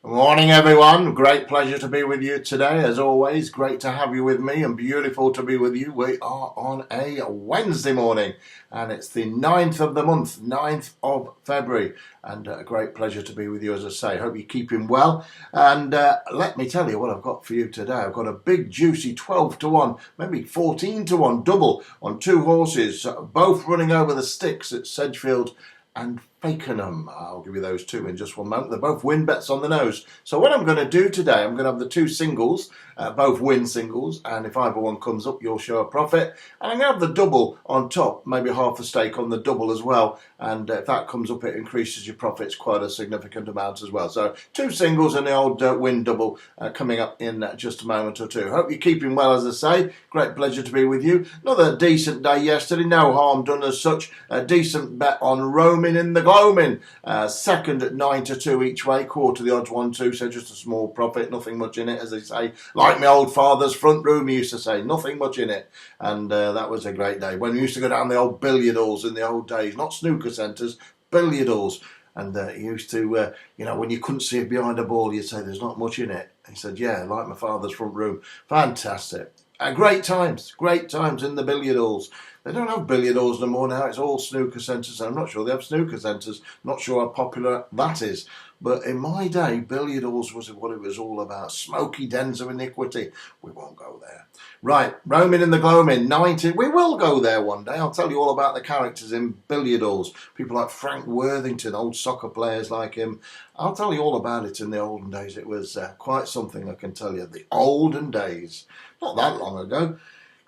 Morning, everyone. Great pleasure to be with you today. As always, great to have you with me and beautiful to be with you. We are on a Wednesday morning and it's the 9th of the month, 9th of February. And a great pleasure to be with you, as I say. Hope you're keeping well. And let me tell you what I've got for you today. I've got a big, juicy 12 to 1, maybe 14 to 1 double on two horses, both running over the sticks at Sedgefield and Fakenham. I'll give you those two in just one moment. They're both win bets on the nose. So what I'm going to do today, I'm going to have the two singles, both win singles, and if either one comes up, you'll show a profit. And I'm going to have the double on top, maybe half a stake on the double as well. And if that comes up, it increases your profits quite a significant amount as well. So two singles and the old win double coming up in just a moment or two. Hope you're keeping well, as I say. Great pleasure to be with you. Another decent day yesterday. No harm done as such. A decent bet on roaming in the gloaming. Second at 9 to 2 each way. Quarter the odds 1-2. So just a small profit. Nothing much in it, as they say. Like my old father's front room used to say. Nothing much in it. And that was a great day. When we used to go down the old billiard halls in the old days. Not snooker centres, billiard halls. And he used to, when you couldn't see it behind a ball, you'd say, there's not much in it. He said, yeah, like my father's front room. Fantastic. Great times in the billiard halls. They don't have billiard halls no more now. It's all snooker centres. I'm not sure they have snooker centres. Not sure how popular that is. But in my day, billiard halls was what it was all about. Smoky dens of iniquity. We won't go there. Right, roaming in the gloaming, 90. We will go there one day. I'll tell you all about the characters in billiard halls. People like Frank Worthington, old soccer players like him. I'll tell you all about it in the olden days. It was quite something, I can tell you. The olden days. Not that long ago.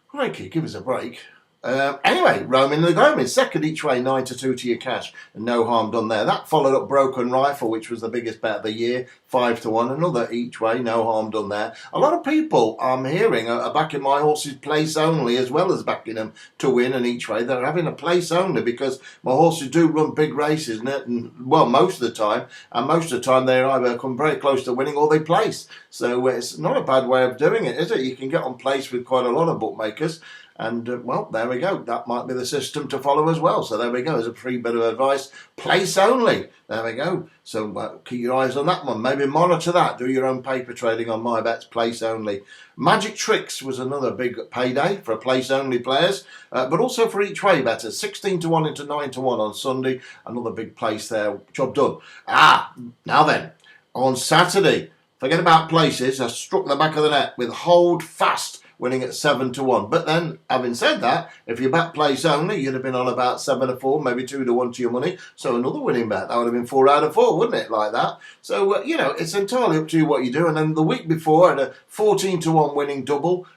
Crikey, give us a break. Anyway, roaming in the gloaming, second each way, 9 to 2 to your cash, and no harm done there. That followed up Broken Rifle, which was the biggest bet of the year, 5 to 1, another each way, no harm done there. A lot of people I'm hearing are backing my horses place only, as well as backing them to win and each way. They're having a place only because my horses do run big races, well, most of the time, and most of the time they either come very close to winning or they place. So it's not a bad way of doing it, is it? You can get on place with quite a lot of bookmakers. And, well, there we go. That might be the system to follow as well. So there we go. As a free bit of advice. Place only. There we go. So keep your eyes on that one. Maybe monitor that. Do your own paper trading on my bets. Place only. Magic Tricks was another big payday for place only players. But also for each way bettors. 16 to 1 into 9 to 1 on Sunday. Another big place there. Job done. Now then. On Saturday. Forget about places. I struck the back of the net with Hold Fast, winning at 7 to 1. But then, having said that, if you bet place only, you'd have been on about 7 to 4, maybe 2 to 1 to your money. So another winning bet. That would have been 4 out of 4, wouldn't it? Like that. So, it's entirely up to you what you do. And then the week before, I had a 14 to 1 winning double,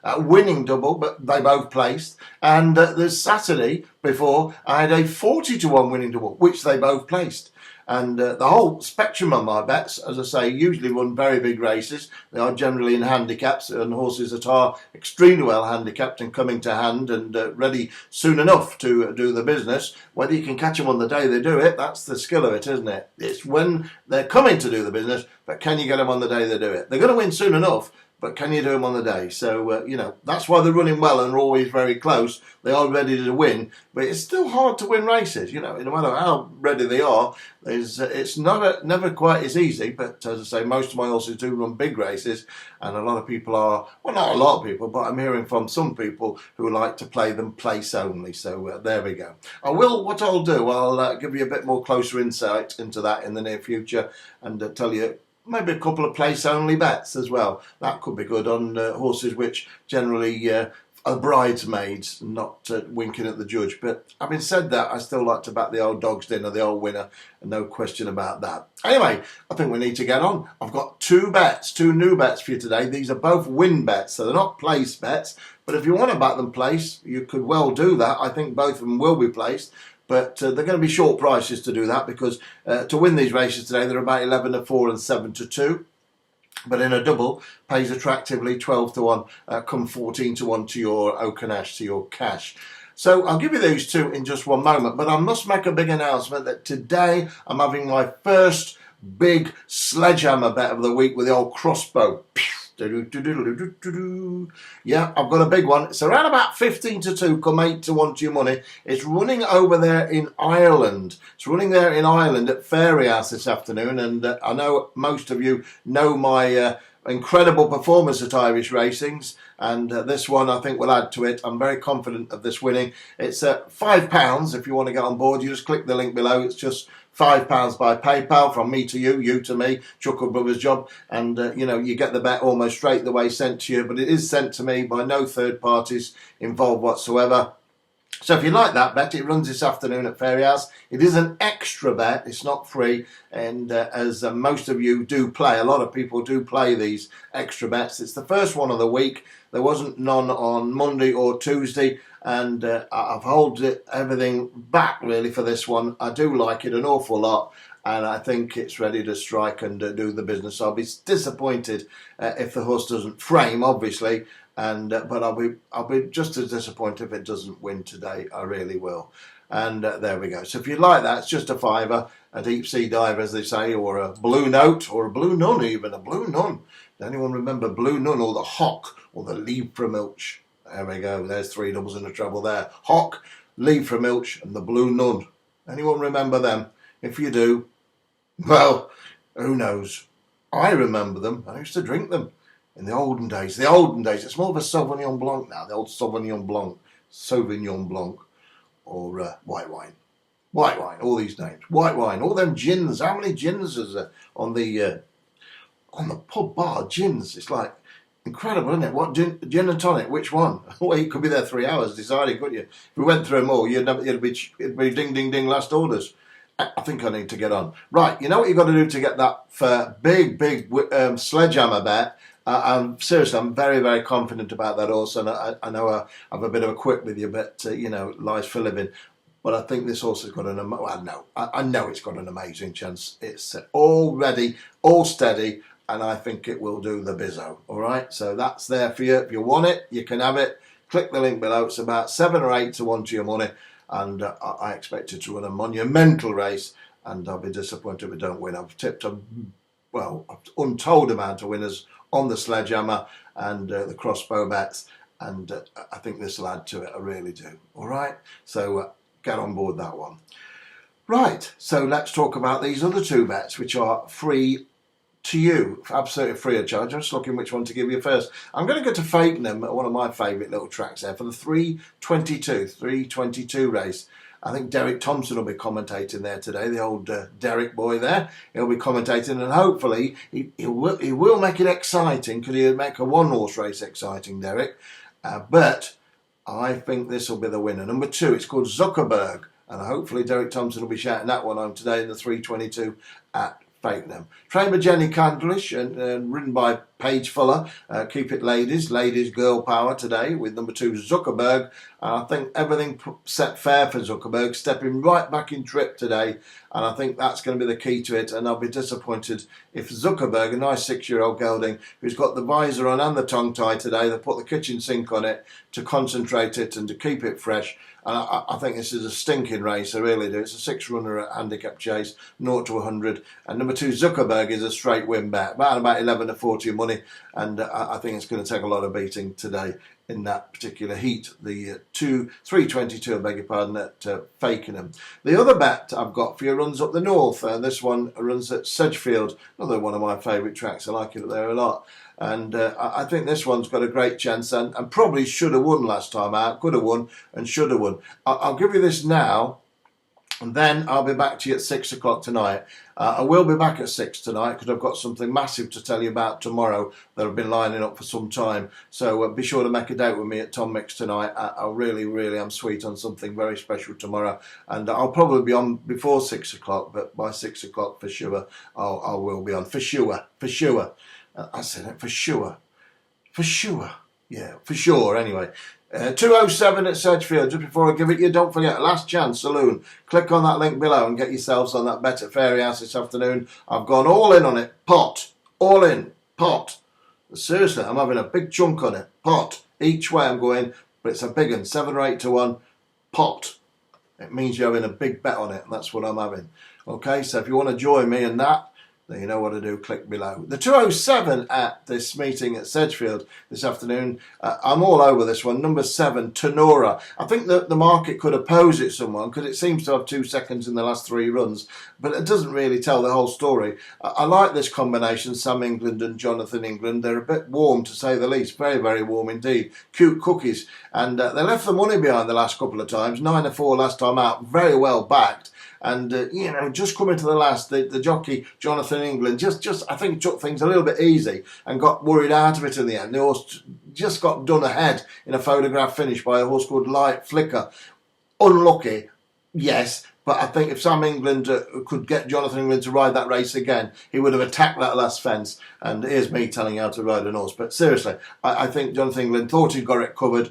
but they both placed. And the Saturday before, I had a 40 to 1 winning double, which they both placed. And the whole spectrum of my bets, as I say, usually run very big races. They are generally in handicaps and horses that are extremely well handicapped and coming to hand and ready soon enough to do the business. Whether you can catch them on the day they do it, that's the skill of it, isn't it? It's when they're coming to do the business, but can you get them on the day they do it? They're going to win soon enough, but can you do them on the day? So, that's why they're running well and are always very close. They are ready to win, but it's still hard to win races. No matter how ready they are, it's never quite as easy. But as I say, most of my horses do run big races, and a lot of people are, well, not a lot of people, but I'm hearing from some people who like to play them place only. So there we go. What I'll do, I'll give you a bit more closer insight into that in the near future and tell you maybe a couple of place-only bets as well. That could be good on horses which generally are bridesmaids, not winking at the judge. But having said that, I still like to back the old dog's dinner, the old winner, and no question about that. Anyway, I think we need to get on. I've got two new bets for you today. These are both win bets, so they're not place bets. But if you want to back them place, you could well do that. I think both of them will be placed. But they're going to be short prices to do that because to win these races today, they're about 11 to 4 and 7 to 2. But in a double, pays attractively 12 to 1, come 14 to 1 to your Oak and Ash, to your cash. So I'll give you those two in just one moment. But I must make a big announcement that today I'm having my first big sledgehammer bet of the week with the old crossbow. Yeah, I've got a big one. It's around about 15 to 2, come 8 to 1 to your money. It's running over there in Ireland. It's running there in Ireland at Fairyhouse this afternoon, and I know most of you know my incredible performance at Irish Racings, and this one I think will add to it. I'm very confident of this winning. It's £5 if you want to get on board. You just click the link below. It's just £5 by PayPal from me to you, you to me, Chuckle Brothers job, and you get the bet almost straight away sent to you, but it is sent to me by no third parties involved whatsoever. So if you like that bet, it runs this afternoon at Fairyhouse. It is an extra bet, it's not free, and as most of you do play, a lot of people do play these extra bets. It's the first one of the week. There wasn't none on Monday or Tuesday, and I've held everything back really for this one. I do like it an awful lot, and I think it's ready to strike and do the business. I'll be disappointed if the horse doesn't frame, obviously, and but I'll be just as disappointed if it doesn't win today. I really will. And there we go. So if you like that, it's just a fiver, a deep sea dive, as they say, or a blue note, or a blue nun, even a blue nun. Does anyone remember Blue Nun, or the Hock, or the Leave from Milch? There we go. There's 3 doubles in the treble there. Hock, Leave from Milch, and the Blue Nun. Anyone remember them? If you do, well, who knows? I remember them. I used to drink them in the olden days. The olden days. It's more of a Sauvignon Blanc now. The old Sauvignon Blanc, or white wine. White wine. All these names. White wine. All them gins. How many gins is there on the pub bar? Gins. It's like incredible, isn't it? What gin and tonic? Which one? Well, you could be there 3 hours deciding, couldn't you? If we went through them all, it'd be ding ding ding last orders. I think I need to get on. Right, you know what you've got to do to get that big sledgehammer bet. Seriously, I'm very, very confident about that horse, and I know I have a bit of a quip with you, but life's for living. But I think this horse has got I know it's got an amazing chance. It's all ready, all steady, and I think it will do the bizzo. All right, so that's there for you. If you want it, you can have it. Click the link below. It's about 7 or 8 to 1 to your money, and I expect it to run a monumental race, and I'll be disappointed if we don't win. I've tipped an untold amount of winners on the sledgehammer and the crossbow bets, and I think this will add to it. I really do. All right, so get on board that one. Right, so let's talk about these other 2 bets, which are free to you, absolutely free of charge. I'm just looking which one to give you first. I'm going to go to Fakenham, one of my favourite little tracks there, for the 322 race. I think Derek Thompson will be commentating there today, the old Derek boy there. He'll be commentating, and hopefully he will make it exciting, because he'll make a 1-horse race exciting, Derek. But I think this will be the winner. Number 2, it's called Zuckerberg, and hopefully Derek Thompson will be shouting that one home today in the 322 at Fakenham. Trained by Jenny Candlish and ridden by Paige Fuller. Keep it ladies girl power today with number 2 Zuckerberg. I think everything set fair for Zuckerberg, stepping right back in trip today, and I think that's going to be the key to it. And I'll be disappointed if Zuckerberg, a nice 6-year-old gelding who's got the visor on and the tongue tie today, they put the kitchen sink on it to concentrate it and to keep it fresh. And I think this is a stinking race, I really do. It's a 6-runner at handicap chase, 0 to 100. And number 2, Zuckerberg, is a straight win bet, about 11 to 40 money. And I think it's going to take a lot of beating today in that particular heat. The 322, I beg your pardon, at Fakenham. The other bet I've got for you runs up the north. This one runs at Sedgefield, another one of my favourite tracks. I like it up there a lot. And I think this one's got a great chance, and probably should have won last time out. Could have won and should have won. I'll give you this now, and then I'll be back to you at 6 o'clock tonight. I will be back at 6 tonight, because I've got something massive to tell you about tomorrow that I've been lining up for some time. So be sure to make a date with me at Tom Mix tonight. I really, really am sweet on something very special tomorrow. And I'll probably be on before 6 o'clock, but by 6 o'clock for sure, I will be on. For sure. I said it, for sure. Yeah, for sure, anyway. 207 at Sedgefield. Just before I give it you, don't forget, Last Chance Saloon. Click on that link below and get yourselves on that bet at Fairyhouse this afternoon. I've gone all in on it. Pot. All in. Pot. Seriously, I'm having a big chunk on it. Pot. Each way I'm going, but it's a big one. 7 or 8 to 1. Pot. It means you're having a big bet on it, and that's what I'm having. Okay, so if you want to join me in that, then you know what to do. Click below. The 207 at this meeting at Sedgefield this afternoon. I'm all over this one. Number 7, Tenora. I think that the market could oppose it someone because it seems to have 2 seconds in the last 3 runs, but it doesn't really tell the whole story. I like this combination, Sam England and Jonathan England. They're a bit warm to say the least. Very, very warm indeed. Cute cookies. And they left the money behind the last couple of times. 9-4 last time out. Very well backed. And, just coming to the last, the jockey, Jonathan England, just I think took things a little bit easy and got worried out of it in the end. The horse just got done ahead in a photograph finish by a horse called Light Flicker. Unlucky, yes, but I think if Sam England could get Jonathan England to ride that race again, he would have attacked that last fence. And here's me telling you how to ride an horse. But seriously, I think Jonathan England thought he'd got it covered,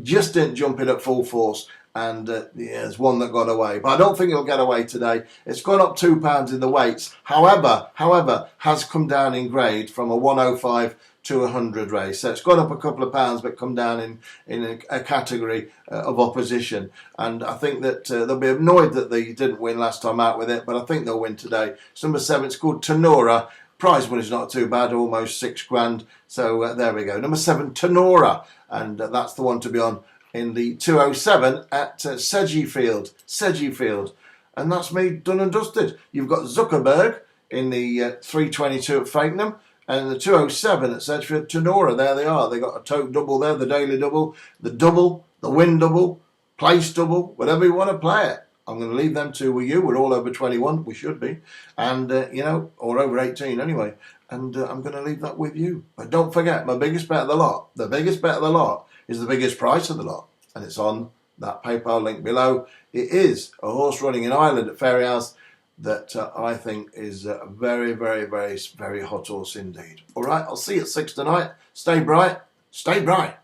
just didn't jump in at full force. And there's one that got away. But I don't think it'll get away today. It's gone up £2 in the weights. However, has come down in grade from a 105 to 100 race. So it's gone up a couple of pounds, but come down in a category of opposition. And I think that they'll be annoyed that they didn't win last time out with it, but I think they'll win today. It's number 7. It's called Tenora. Prize money's not too bad, almost £6,000. So there we go. Number 7, Tenora. And that's the one to be on in the 207 at Sedgefield. And that's me done and dusted. You've got Zuckerberg in the 322 at Fakenham, and the 207 at Sedgefield, Tenora. There they are. They got a tote double there, the daily double, the win double, place double, whatever you want to play it. I'm going to leave them two with you. We're all over 21. We should be. And, or over 18 anyway. And I'm going to leave that with you. But don't forget, my biggest bet of the lot, is the biggest price of the lot. And it's on that PayPal link below. It is a horse running in Ireland at Fairyhouse that I think is a very, very, very, very hot horse indeed. All right, I'll see you at 6 tonight. Stay bright. Stay bright.